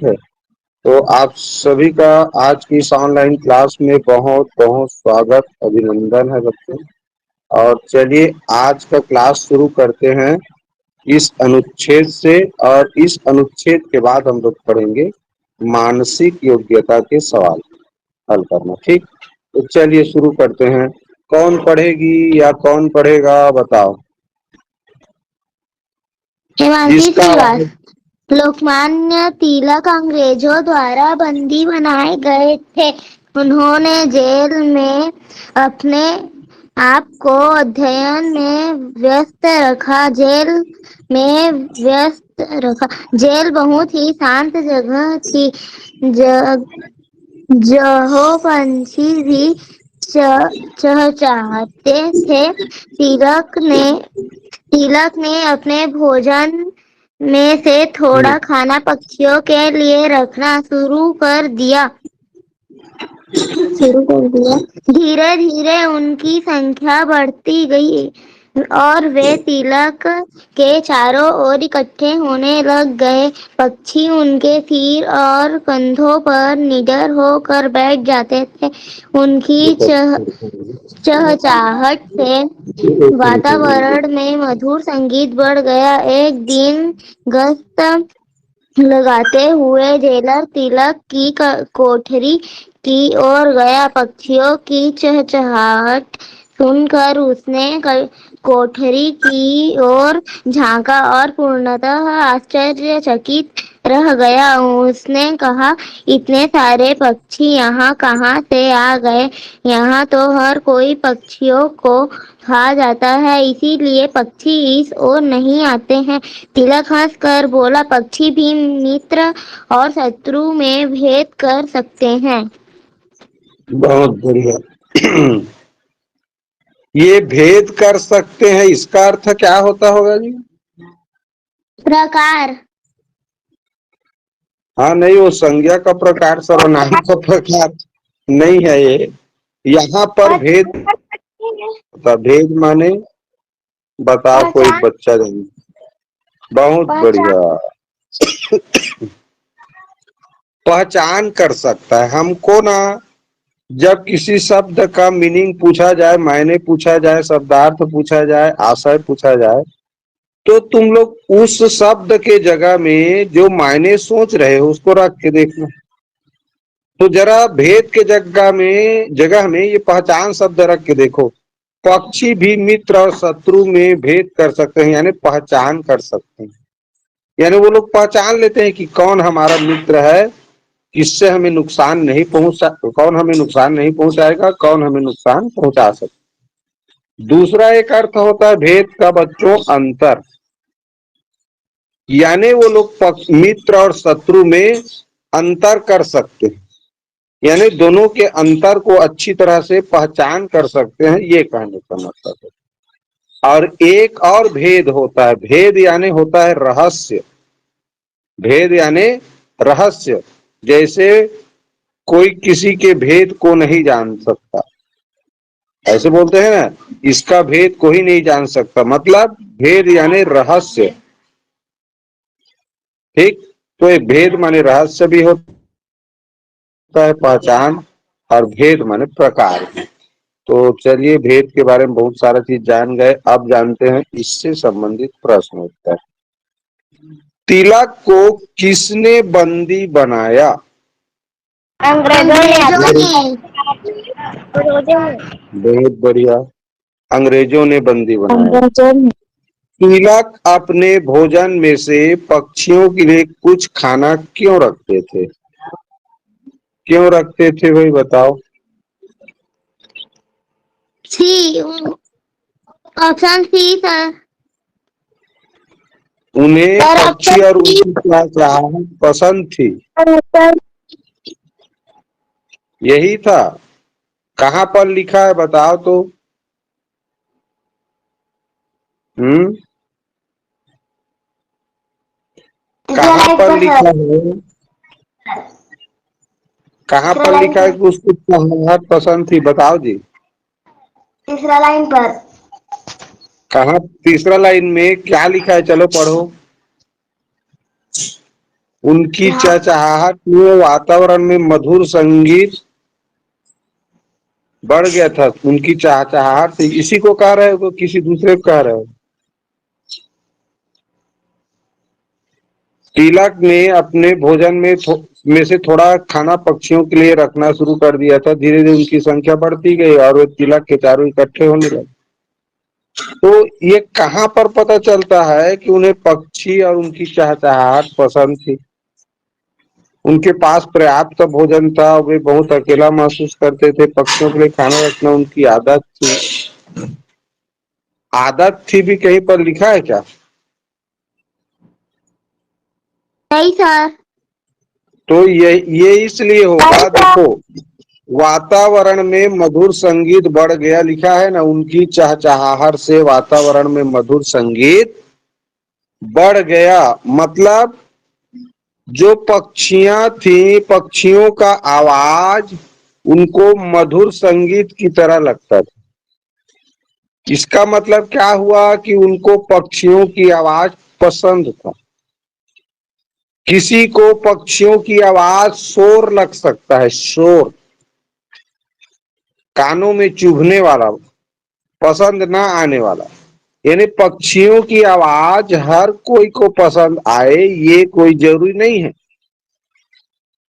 है। तो आप सभी का आज की इस ऑनलाइन क्लास में बहुत बहुत स्वागत अभिनंदन है बच्चों। और चलिए आज का क्लास शुरू करते हैं इस अनुच्छेद से। और इस अनुच्छेद के बाद हम लोग पढ़ेंगे मानसिक योग्यता के सवाल हल करना। ठीक, तो चलिए शुरू करते हैं। कौन पढ़ेगी या कौन पढ़ेगा बताओ। हिमांशी जिसका श्रीवास। लोकमान्य तिलक अंग्रेजों द्वारा बंदी बनाए गए थे। उन्होंने जेल में अपने आप को अध्ययन में व्यस्त रखा। जेल बहुत ही शांत जगह थी। जहाँ पंछी भी चहचहाते थे। तिलक ने अपने भोजन में से थोड़ा खाना पक्षियों के लिए रखना शुरू कर दिया। धीरे धीरे उनकी संख्या बढ़ती गई और वे तिलक के चारों ओर इकट्ठे होने लग गए। पक्षी उनके सिर और कंधों पर निडर होकर बैठ जाते थे। उनकी चहचहाहट से वातावरण में मधुर संगीत बढ़ गया। एक दिन गश्त लगाते हुए जेलर तिलक की कोठरी की ओर गया। पक्षियों की चहचहाहट सुनकर उसने कोठरी की ओर झांका और पूर्णतः आश्चर्यचकित रह गया। उसने कहा, इतने सारे पक्षी यहाँ कहाँ से आ गए? यहाँ तो हर कोई पक्षियों को खा जाता है, इसीलिए पक्षी इस ओर नहीं आते हैं। तिलक हंसकर बोला, पक्षी भी मित्र और शत्रु में भेद कर सकते हैं। बहुत बढ़िया। ये भेद कर सकते हैं, इसका अर्थ क्या होता होगा जी? प्रकार। हाँ नहीं, वो संज्ञा का प्रकार सर्वनाम का प्रकार नहीं है ये। यहाँ पर भेद होता, भेद माने बताओ कोई बच्चा जाने। बहुत बढ़िया। पहचान कर सकता है हमको ना। जब किसी शब्द का मीनिंग पूछा जाए, मायने पूछा जाए, शब्दार्थ पूछा जाए, आशय पूछा जाए, तो तुम लोग उस शब्द के जगह में जो मायने सोच रहे हो उसको रख के देखना। तो जरा भेद के जगह में ये पहचान शब्द रख के देखो। पक्षी भी मित्र और शत्रु में भेद कर सकते हैं, यानी पहचान कर सकते हैं। यानी वो लोग पहचान लेते हैं कि कौन हमारा मित्र है, किससे हमें नुकसान नहीं पहुंचा, कौन हमें नुकसान नहीं पहुंचाएगा, कौन हमें नुकसान पहुंचा सकता। दूसरा एक अर्थ होता है भेद का बच्चों अंतर। यानी वो लोग मित्र और शत्रु में अंतर कर सकते हैं, यानी दोनों के अंतर को अच्छी तरह से पहचान कर सकते हैं, ये कहने का मतलब है। और एक और भेद होता है, भेद यानी होता है रहस्य। भेद यानी रहस्य। जैसे कोई किसी के भेद को नहीं जान सकता, ऐसे बोलते हैं ना, इसका भेद कोई नहीं जान सकता, मतलब भेद यानी रहस्य। ठीक, तो एक भेद माने रहस्य भी होता है, पहचान, और भेद माने प्रकार। तो चलिए भेद के बारे में बहुत सारा चीज जान गए। अब जानते हैं इससे संबंधित प्रश्न उत्तर। तिलक को किसने बंदी बनाया? अंग्रेजों ने। बहुत बढ़िया, अंग्रेजों ने बंदी बनाया। तिलक अपने भोजन में से पक्षियों के लिए कुछ खाना क्यों रखते थे? क्यों रखते थे भाई बताओ। सी, ऑप्शन सी सर। उन्हें सर पक्षी ऑप्शन और सी। उनकी क्या चाहत पसंद थी? यही था। कहाँ पर लिखा है बताओ तो। कहाँ पर लिखा है? कहाँ पर लिखा है कि उसको चाहत पसंद थी? बताओ जी। तीसरा लाइन पर। कहाँ? तीसरा लाइन में क्या लिखा है? चलो पढ़ो। उनकी चहचहाहट में वातावरण में मधुर संगीत बढ़ गया था। उनकी चहचहाहट से इसी को कह रहे हो कि किसी दूसरे को कह रहे हो? तिलक ने अपने भोजन में से थोड़ा खाना पक्षियों के लिए रखना शुरू कर दिया था। धीरे धीरे उनकी संख्या बढ़ती गई और वे तिलक के चारों इकट्ठे होने लगे। तो ये कहाँ पर पता चलता है कि उन्हें पक्षी और उनकी चहचहाहट पसंद थी? उनके पास पर्याप्त भोजन था, वे बहुत अकेला महसूस करते थे। पक्षियों के लिए खाना रखना उनकी आदत थी। आदत थी भी कहीं पर लिखा है क्या? नहीं सर। तो ये इसलिए होगा, देखो, वातावरण में मधुर संगीत बढ़ गया, लिखा है ना, उनकी चहचहाहट से वातावरण में मधुर संगीत बढ़ गया। मतलब जो पक्षियां थी, पक्षियों का आवाज उनको मधुर संगीत की तरह लगता था। इसका मतलब क्या हुआ कि उनको पक्षियों की आवाज पसंद था। किसी को पक्षियों की आवाज शोर लग सकता है, शोर, कानों में चुभने वाला, पसंद ना आने वाला। यानी पक्षियों की आवाज हर कोई को पसंद आए ये कोई जरूरी नहीं है।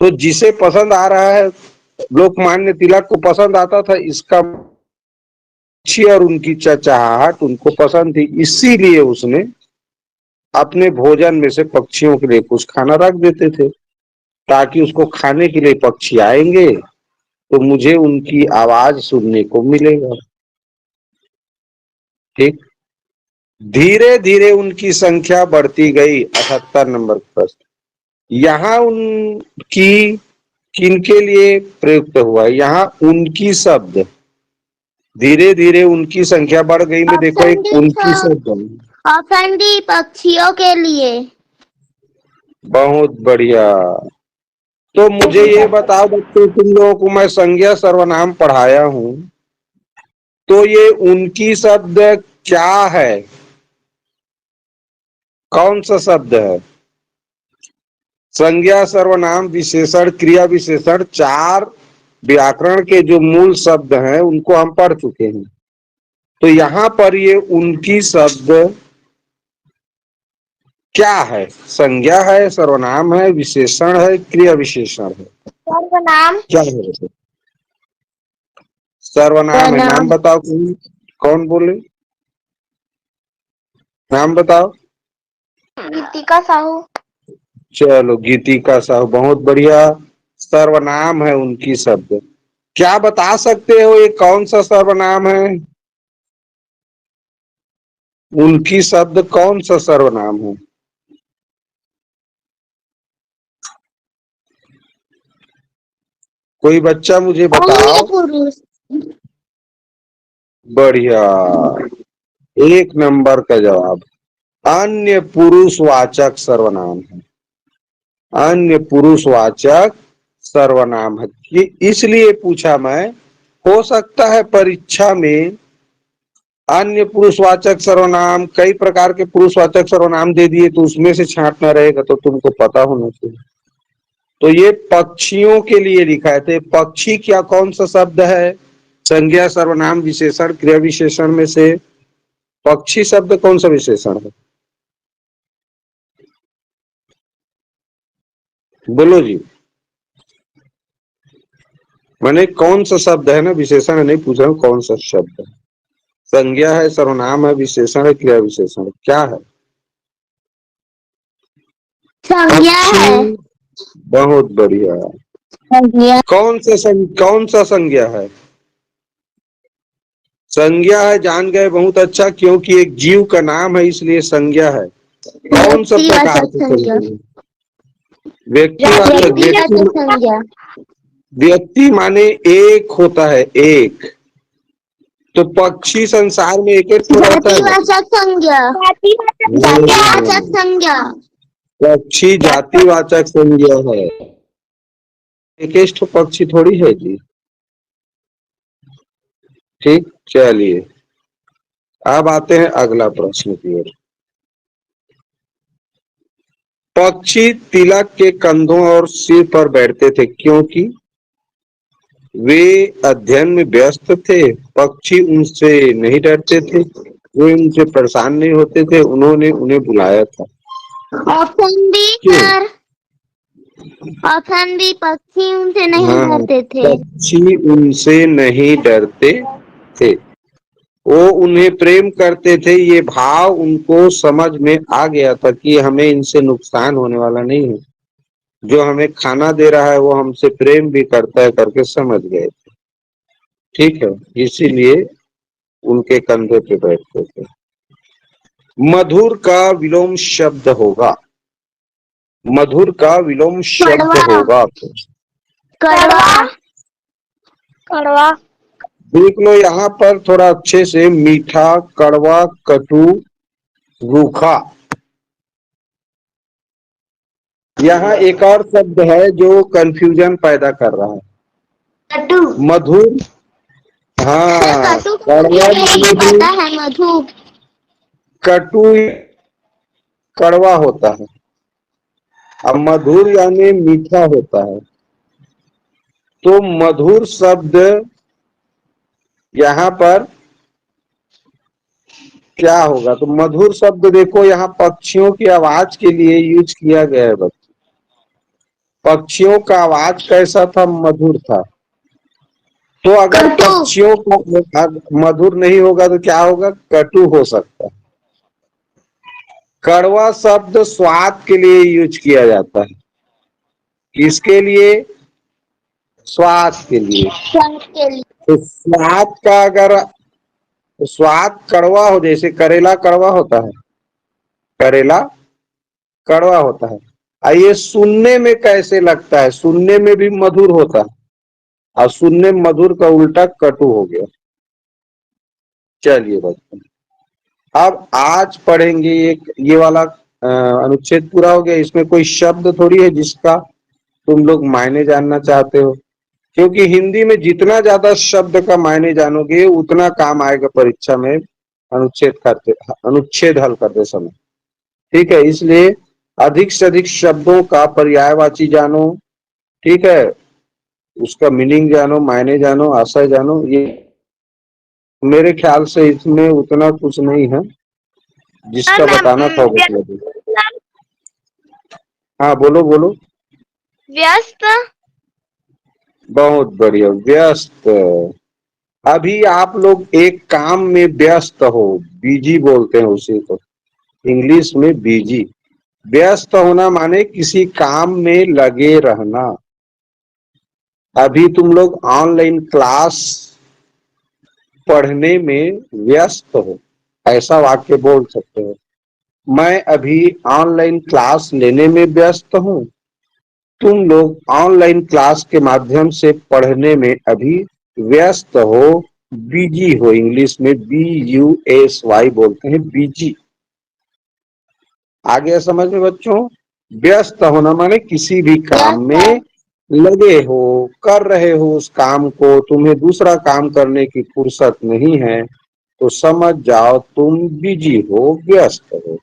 तो जिसे पसंद आ रहा है, लोकमान्य तिलक को पसंद आता था, इसका पक्षी और उनकी चहचहाहट उनको पसंद थी, इसीलिए उसने अपने भोजन में से पक्षियों के लिए कुछ खाना रख देते थे, ताकि उसको खाने के लिए पक्षी आएंगे तो मुझे उनकी आवाज सुनने को मिलेगा। ठीक। धीरे धीरे उनकी संख्या बढ़ती गई। 78 नंबर प्रश्न। यहाँ उनकी किनके लिए प्रयुक्त हुआ? यहाँ उनकी शब्द धीरे धीरे उनकी संख्या बढ़ गई में देखो ऑप्शन एक डी उनकी सर। शब्द। ऑप्शन डी पक्षियों के लिए। बहुत बढ़िया। तो मुझे ये बताओ बच्चों, तुम लोगों को मैं संज्ञा सर्वनाम पढ़ाया हूँ, तो ये उनकी शब्द क्या है? कौन सा शब्द है? संज्ञा सर्वनाम विशेषण क्रिया विशेषण, चार व्याकरण के जो मूल शब्द हैं उनको हम पढ़ चुके हैं। तो यहाँ पर ये उनकी शब्द क्या है? संज्ञा है, सर्वनाम है, विशेषण है, क्रिया विशेषण है? सर्वनाम। क्या है? सर्वनाम है। नाम बताओ, कौन बोले? नाम बताओ। गीतिका साहू। चलो, गीतिका साहू, बहुत बढ़िया। सर्वनाम है उनकी शब्द। क्या बता सकते हो ये कौन सा सर्वनाम है? उनकी शब्द कौन सा सर्वनाम है? कोई बच्चा मुझे अन्य बताओ। पुरुष। बढ़िया, एक नंबर का जवाब। अन्य पुरुषवाचक सर्वनाम है। अन्य पुरुषवाचक सर्वनाम है। कि इसलिए पूछा मैं, हो सकता है परीक्षा में अन्य पुरुषवाचक सर्वनाम, कई प्रकार के पुरुषवाचक सर्वनाम दे दिए तो उसमें से छांटना रहेगा, तो तुमको पता होना चाहिए। तो ये पक्षियों के लिए लिखा है। तो पक्षी क्या कौन सा शब्द है? संज्ञा सर्वनाम विशेषण क्रिया विशेषण में से पक्षी शब्द कौन सा विशेषण है? बोलो जी। मैंने कौन सा शब्द है ना, विशेषण नहीं पूछ रहा हूँ, कौन सा शब्द है? संज्ञा है, सर्वनाम है, विशेषण है, क्रिया विशेषण है, क्या है? संज्ञा है। बहुत बढ़िया। संज्ञा। कौन सा संज्ञा है? संज्ञा है, जान गए, बहुत अच्छा, क्योंकि एक जीव का नाम है इसलिए संज्ञा है। कौन सा प्रकार व्यक्तिवाचक की संज्ञा। संज्ञा है? व्यक्तिवाचक। व्यक्तिवाचक संज्ञा। व्यक्ति माने एक होता है, एक। तो पक्षी संसार में एक एक तो रहता है ना। जातिवाचक संज्ञा। जातिवाचक संज्ञा। पक्षी जातिवाचक संज्ञा है। एक एक तो पक्षी थोड़ी है जी। ठीक, चलिए अब आते हैं अगला प्रश्न की ओर। पक्षी तिलक के कंधों और सिर पर बैठते थे क्योंकि वे अध्ययन में व्यस्त थे। पक्षी उनसे नहीं डरते थे, वे उनसे परेशान नहीं होते थे, उन्होंने उन्हें बुलाया था। ऑप्शन बी क्यों? सर, ऑप्शन बी, पक्षी उनसे नहीं हाँ, डरते थे। पक्षी उनसे नहीं डरते थे, वो उन्हें प्रेम करते थे। ये भाव उनको समझ में आ गया था कि हमें इनसे नुकसान होने वाला नहीं है, जो हमें खाना दे रहा है वो हमसे प्रेम भी करता है करके समझ गए थे। ठीक है, इसीलिए उनके कंधे पे बैठते थे। मधुर का विलोम शब्द होगा, मधुर का विलोम शब्द कड़वा, होगा। कड़वा, कड़वा। देख लो यहाँ पर थोड़ा अच्छे से, मीठा, कड़वा, कटु, रूखा। यहाँ एक और शब्द है जो कंफ्यूजन पैदा कर रहा है, कटु। मधुर। सर हाँ, कटु का कड़वा मतलब मुझे यानी पता भी है, मधु। कटु कड़वा होता है, अब मधुर यानी मीठा होता है। तो मधुर शब्द यहाँ पर क्या होगा? तो मधुर शब्द देखो यहाँ पक्षियों की आवाज के लिए यूज किया गया है बच्चे। पक्षियों का आवाज कैसा था? मधुर था। तो अगर कटु। पक्षियों को मधुर नहीं होगा तो क्या होगा? कटु हो सकता है। कड़वा शब्द स्वाद के लिए यूज किया जाता है, किसके लिए? स्वाद के लिए। स्वाद के लिए। तो स्वाद का अगर स्वाद कड़वा हो, जैसे करेला कड़वा होता है, करेला कड़वा होता है। ये सुनने में कैसे लगता है? सुनने में भी मधुर होता है, और सुनने में मधुर का उल्टा कटु हो गया। चलिए बच्चों, अब आज पढ़ेंगे एक ये वाला अनुच्छेद पूरा हो गया। इसमें कोई शब्द थोड़ी है जिसका तुम लोग मायने जानना चाहते हो, क्योंकि हिंदी में जितना ज्यादा शब्द का मायने जानोगे उतना काम आएगा परीक्षा में अनुच्छेद हल करते समय। ठीक है, इसलिए अधिक से अधिक शब्दों का पर्यायवाची जानो। ठीक है, उसका मीनिंग जानो, मायने जानो, आशय जानो। ये मेरे ख्याल से इसमें उतना कुछ नहीं है, जिसका बताना था वो बता दो। हाँ, बोलो बोलो। व्यस्त। बहुत बढ़िया, व्यस्त। अभी आप लोग एक काम में व्यस्त हो, बिजी बोलते हैं उसी को, इंग्लिश में बिजी। व्यस्त होना माने किसी काम में लगे रहना। अभी तुम लोग ऑनलाइन क्लास पढ़ने में व्यस्त हो, ऐसा वाक्य बोल सकते हो। मैं अभी ऑनलाइन क्लास लेने में व्यस्त हूँ। तुम लोग ऑनलाइन क्लास के माध्यम से पढ़ने में अभी व्यस्त हो, बिजी हो। इंग्लिश में BUSY बोलते हैं, बिजी। आगे समझ में बच्चों? व्यस्त होना माने किसी भी काम में लगे हो, कर रहे हो उस काम को, तुम्हें दूसरा काम करने की फुर्सत नहीं है, तो समझ जाओ तुम बिजी हो, व्यस्त हो।